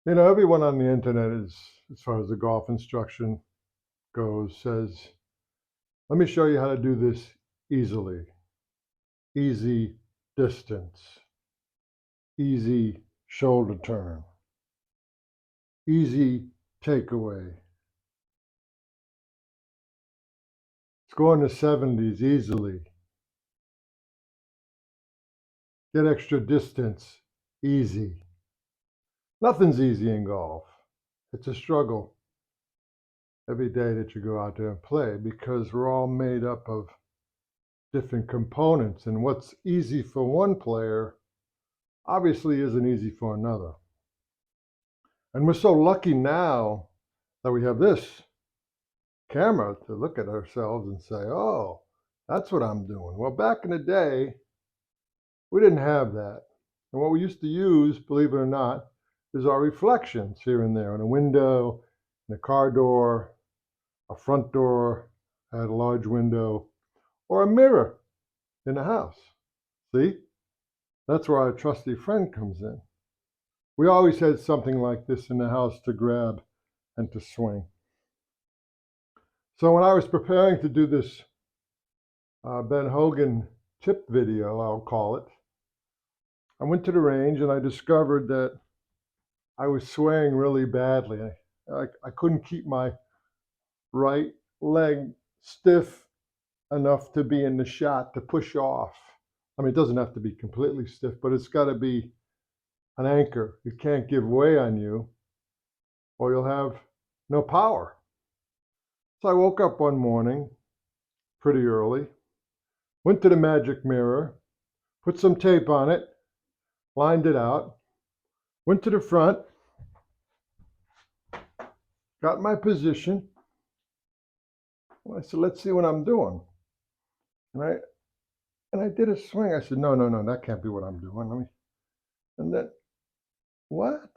You know, everyone on the internet is, as far as the golf instruction goes, says, let me show you how to do this easily. Easy distance, easy shoulder turn, easy takeaway. Score in the 70s easily. Get extra distance easy. Nothing's easy in golf. It's a struggle every day that you go out there and play because we're all made up of different components, and what's easy for one player obviously isn't easy for another. And we're so lucky now that we have this camera to look at ourselves and say, oh, that's what I'm doing. Well, back in the day, we didn't have that. And what we used to use, believe it or not, is our reflections here and there in a window, in a car door, a front door, had a large window, or a mirror in the house. See? That's where our trusty friend comes in. We always had something like this in the house to grab and to swing. So when I was preparing to do this Ben Hogan tip video, I'll call it, I went to the range and I discovered that I was swaying really badly. I couldn't keep my right leg stiff enough to be in the shot to push off. I mean, it doesn't have to be completely stiff, but it's got to be an anchor. It can't give way on you or you'll have no power. So I woke up one morning pretty early, went to the magic mirror, put some tape on it, lined it out, went to the front, got my position. I said, let's see what I'm doing. And I did a swing. I said, no, that can't be what I'm doing. And then, what?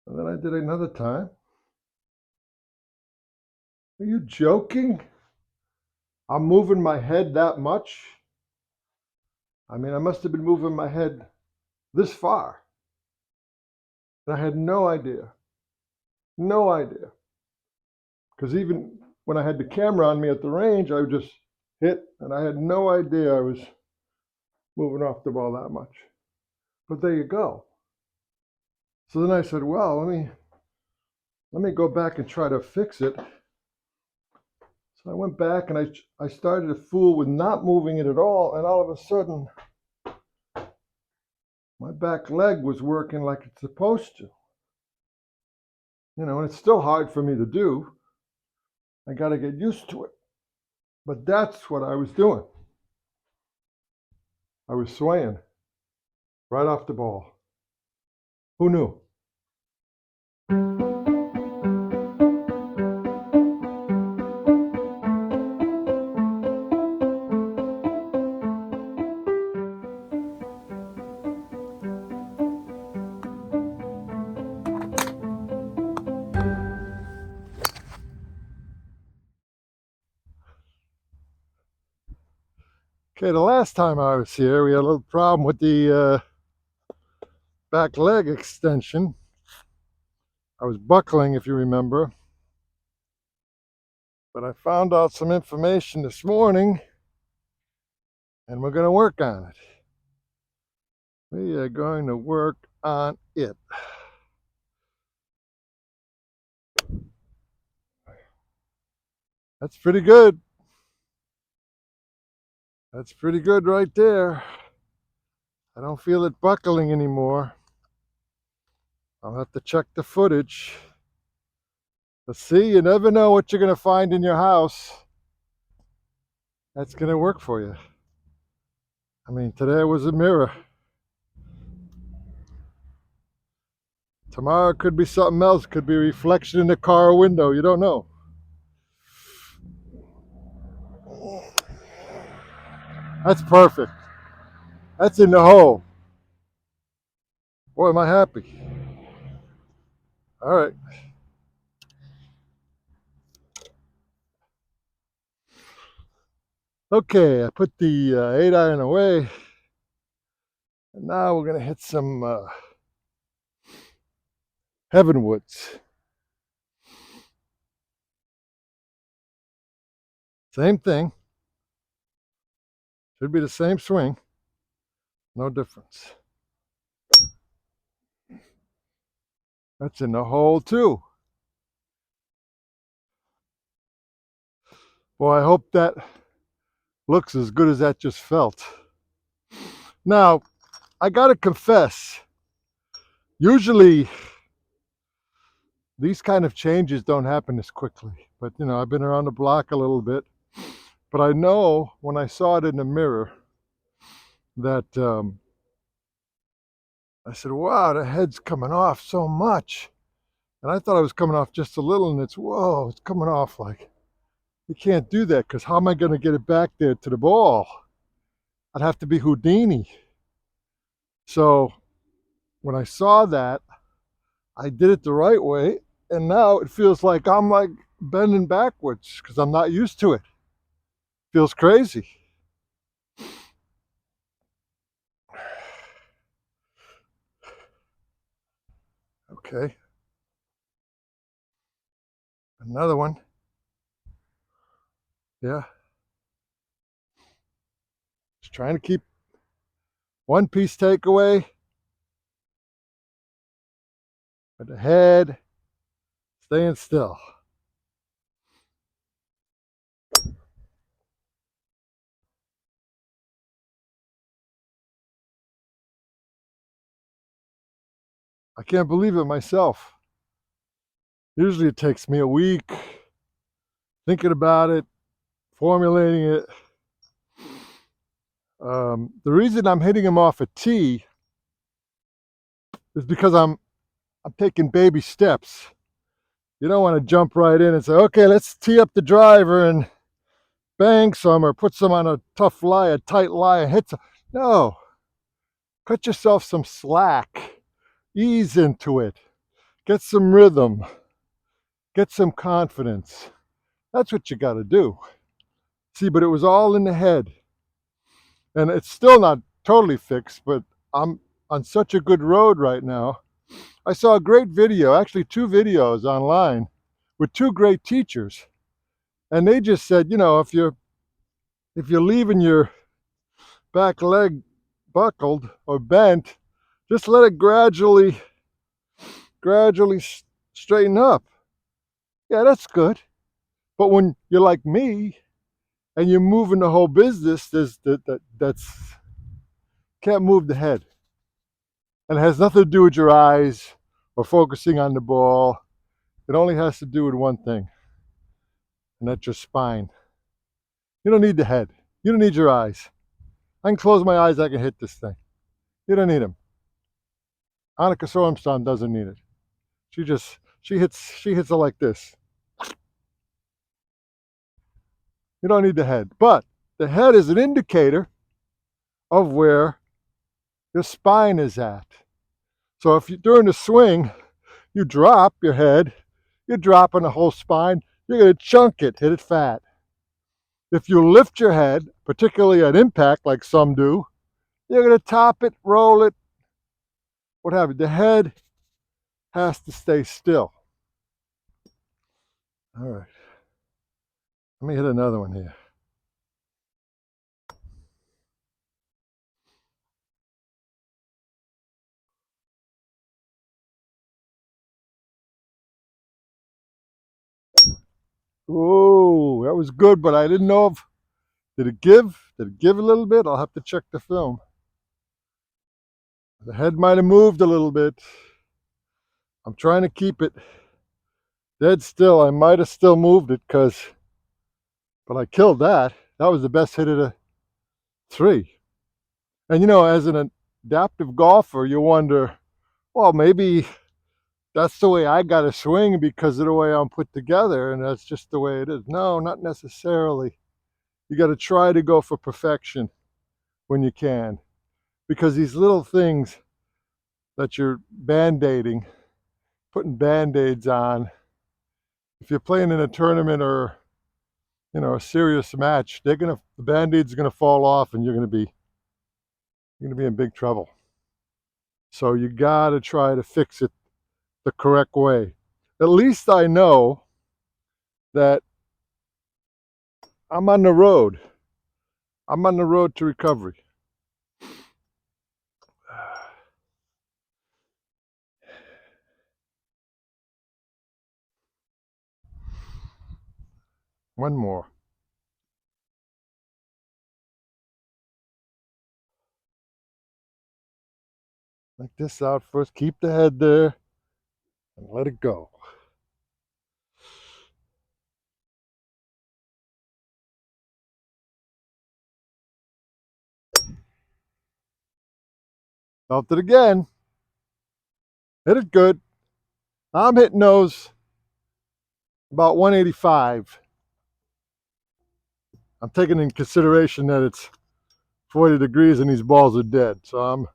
And then I did another time. Are you joking? I'm moving my head that much? I mean, I must have been moving my head this far. And I had no idea. No idea. Because even when I had the camera on me at the range, I would just hit, and I had no idea I was moving off the ball that much. But there you go. So then I said, well, let me go back and try to fix it. So I went back and I started to fool with not moving it at all, and all of a sudden, my back leg was working like it's supposed to. You know, and it's still hard for me to do. I got to get used to it. But that's what I was doing. I was swaying right off the ball. Who knew? Okay, the last time I was here, we had a little problem with the back leg extension. I was buckling, if you remember. But I found out some information this morning, and we're going to work on it. We are going to work on it. That's pretty good. That's pretty good right there. I don't feel it buckling anymore. I'll have to check the footage. But see, you never know what you're going to find in your house that's going to work for you. I mean, today was a mirror. Tomorrow it could be something else. It could be a reflection in the car window. You don't know. That's perfect. That's in the hole. Boy, am I happy. All right. Okay, I put the 8-iron away. And now we're going to hit some Heavenwoods. Same thing. Should be the same swing. No difference. That's in the hole too. Boy, I hope that looks as good as that just felt. Now, I gotta confess, usually these kind of changes don't happen as quickly. But you know, I've been around the block a little bit. But I know when I saw it in the mirror that I said, wow, the head's coming off so much. And I thought I was coming off just a little, and whoa, it's coming off like, you can't do that, because how am I going to get it back there to the ball? I'd have to be Houdini. So when I saw that, I did it the right way, and now it feels like I'm like bending backwards because I'm not used to it. Feels crazy. Okay. Another one. Yeah. Just trying to keep one piece takeaway. With the head staying still. I can't believe it myself. Usually it takes me a week thinking about it, formulating it. The reason I'm hitting him off a tee is because I'm taking baby steps. You don't want to jump right in and say, okay, let's tee up the driver and bang some or put some on a tough lie, a tight lie, and hit some. No. Cut yourself some slack. Ease into it. Get some rhythm. Get some confidence. That's what you got to do. See, but it was all in the head. And it's still not totally fixed, but I'm on such a good road right now. I saw a great video, actually 2 videos online with 2 great teachers. And they just said, you know, if you're leaving your back leg buckled or bent, just let it gradually straighten up. Yeah, that's good. But when you're like me and you're moving the whole business, that's can't move the head. And it has nothing to do with your eyes or focusing on the ball. It only has to do with one thing, and that's your spine. You don't need the head. You don't need your eyes. I can close my eyes, I can hit this thing. You don't need them. Annika Sorenstam doesn't need it. She hits it like this. You don't need the head. But the head is an indicator of where your spine is at. So if you during the swing, you drop your head, you're dropping the whole spine, you're going to chunk it, hit it fat. If you lift your head, particularly at impact like some do, you're going to top it, roll it, what have you. The head has to stay still. All right. Let me hit another one here. Oh, that was good, but I didn't know if, did it give? Did it give a little bit? I'll have to check the film. The head might have moved a little bit. I'm trying to keep it dead still. I might have still moved it but I killed that. That was the best hit of the 3. And you know, as an adaptive golfer, you wonder, well, maybe that's the way I got to swing because of the way I'm put together, and that's just the way it is. No, not necessarily. You got to try to go for perfection when you can, because these little things that you're band-aiding, putting band-aids on, if you're playing in a tournament or a serious match, the band-aids are gonna fall off, and you're gonna be in big trouble. So you gotta try to fix it the correct way. At least I know that I'm on the road. I'm on the road to recovery. One more. Like this out first. Keep the head there and let it go. Felt it again. Hit it good. I'm hitting those about 185. I'm taking in consideration that it's 40 degrees and these balls are dead. So I'm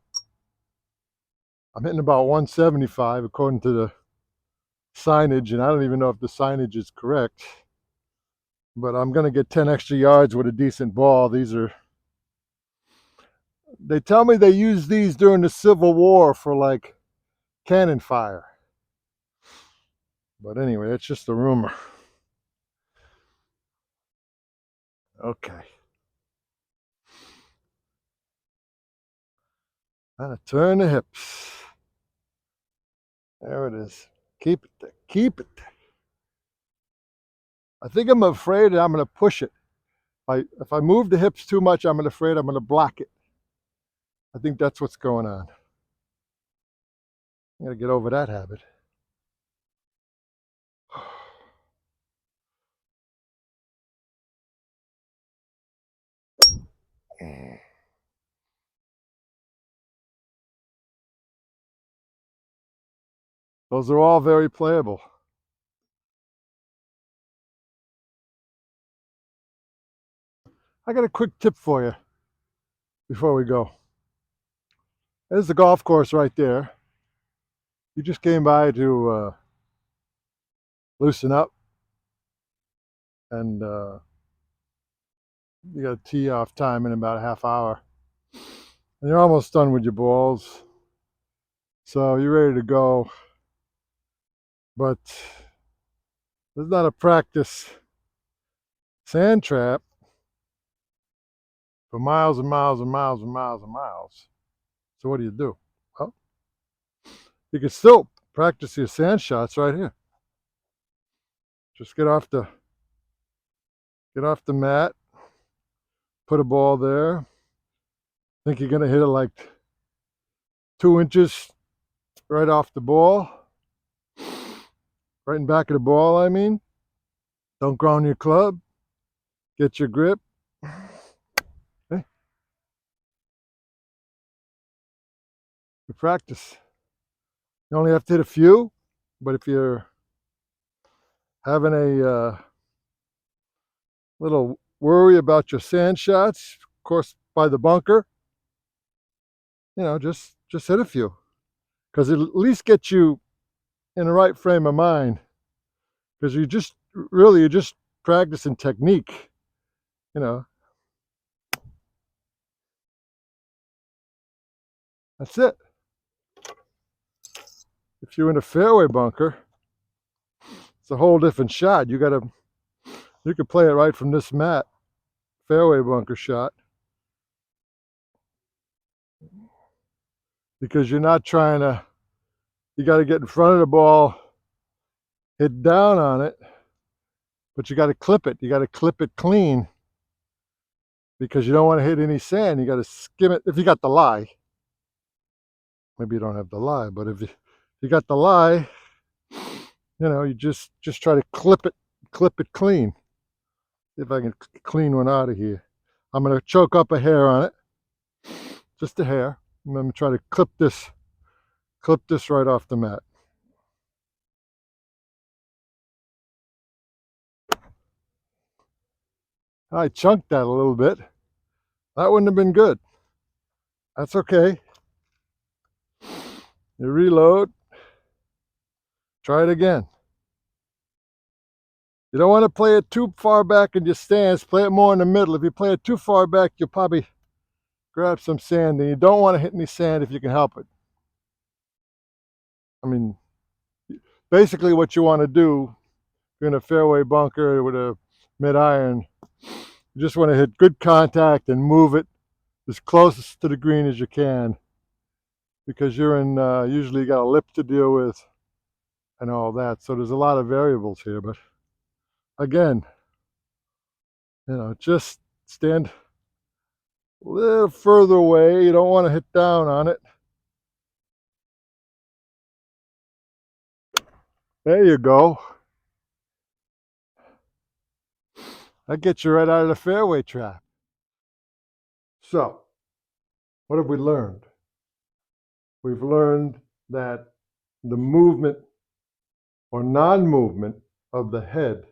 hitting about 175 according to the signage, and I don't even know if the signage is correct. But I'm going to get 10 extra yards with a decent ball. They tell me they used these during the Civil War for like cannon fire. But anyway, it's just a rumor. Okay. Kind of turn the hips. There it is. Keep it there. Keep it there. I think I'm afraid that I'm going to push it. If I move the hips too much, I'm afraid I'm going to block it. I think that's what's going on. I got to get over that habit. Those are all very playable. I got a quick tip for you before we go. There's the golf course right there. You just came by to loosen up, and you got a tee off time in about a half hour. And you're almost done with your balls. So you're ready to go. But there's not a practice sand trap for miles and miles and miles and miles and miles. So what do? Well, you can still practice your sand shots right here. Just get off the mat, put a ball there. Think you're gonna hit it like 2 inches right off the ball. Right in back of the ball, I mean. Don't ground your club. Get your grip. Okay. You practice. You only have to hit a few, but if you're having a little worry about your sand shots, of course, by the bunker, just hit a few, because it'll at least get you in the right frame of mind, because you're just practicing technique. That's it. If you're in a fairway bunker, it's a whole different shot. You can play it right from this mat, fairway bunker shot, because you're not trying to. You got to get in front of the ball, hit down on it, but you got to clip it. You got to clip it clean, because you don't want to hit any sand. You got to skim it. If you got the lie, maybe you don't have the lie, but if you got the lie, you just try to clip it clean. See if I can clean one out of here. I'm going to choke up a hair on it, just a hair. I'm going to try to clip this right off the mat. I chunked that a little bit. That wouldn't have been good. That's okay. You reload. Try it again. You don't want to play it too far back in your stance. Play it more in the middle. If you play it too far back, you'll probably grab some sand, and you don't want to hit any sand if you can help it. I mean, basically what you want to do in a fairway bunker with a mid-iron, you just want to hit good contact and move it as close to the green as you can, because you're in, usually you got a lip to deal with and all that. So there's a lot of variables here, but again, just stand a little further away. You don't want to hit down on it. There you go. That gets you right out of the fairway trap. So, what have we learned? We've learned that the movement or non-movement of the head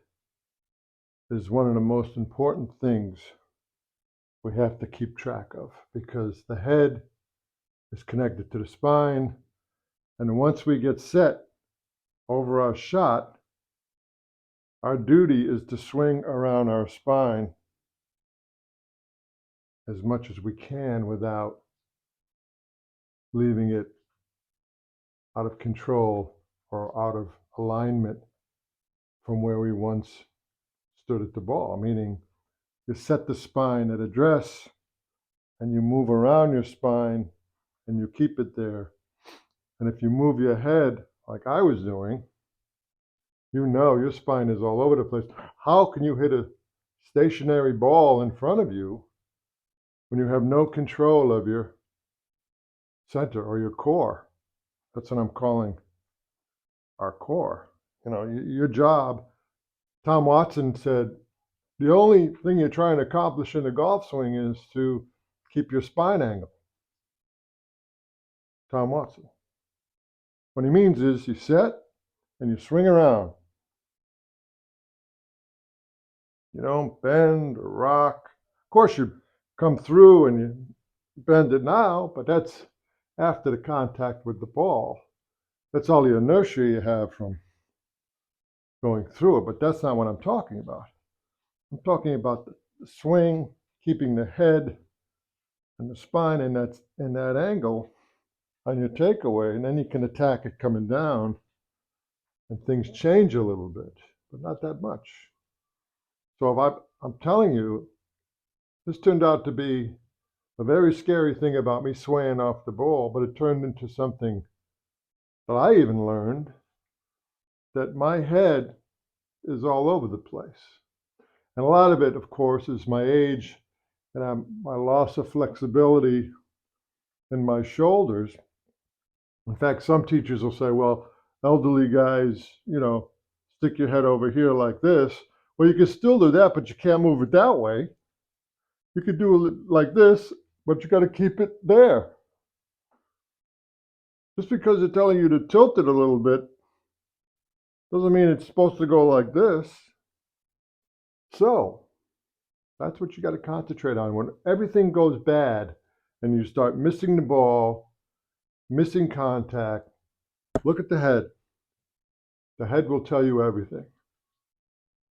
is one of the most important things we have to keep track of, because the head is connected to the spine, and once we get set over our shot, our duty is to swing around our spine as much as we can without leaving it out of control or out of alignment from where we once stood at the ball. Meaning, you set the spine at address and you move around your spine and you keep it there. And if you move your head like I was doing, your spine is all over the place. How can you hit a stationary ball in front of you when you have no control of your center or your core? That's what I'm calling our core. Your job, Tom Watson said, the only thing you're trying to accomplish in a golf swing is to keep your spine angle. Tom Watson. What he means is you set and you swing around. You don't bend or rock. Of course, you come through and you bend it now, but that's after the contact with the ball. That's all the inertia you have from going through it, but that's not what I'm talking about. I'm talking about the swing, keeping the head and the spine in that angle on your takeaway, and then you can attack it coming down, and things change a little bit, but not that much. So I'm telling you, this turned out to be a very scary thing about me swaying off the ball, but it turned into something that I even learned, that my head is all over the place. And a lot of it, of course, is my age and my loss of flexibility in my shoulders. In fact, some teachers will say, well, elderly guys, stick your head over here like this. Well, you can still do that, but you can't move it that way. You could do it like this, but you got to keep it there. Just because they're telling you to tilt it a little bit doesn't mean it's supposed to go like this. So that's what you got to concentrate on. When everything goes bad and you start missing the ball, missing contact, look at the head. The head will tell you everything.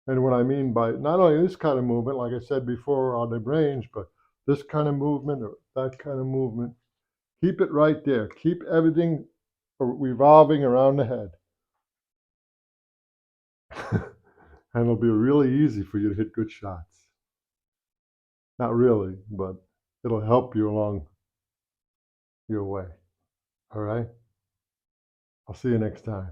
And what I mean by not only this kind of movement, like I said before on the range, but this kind of movement or that kind of movement, keep it right there. Keep everything revolving around the head. And it'll be really easy for you to hit good shots. Not really, but it'll help you along your way. All right? I'll see you next time.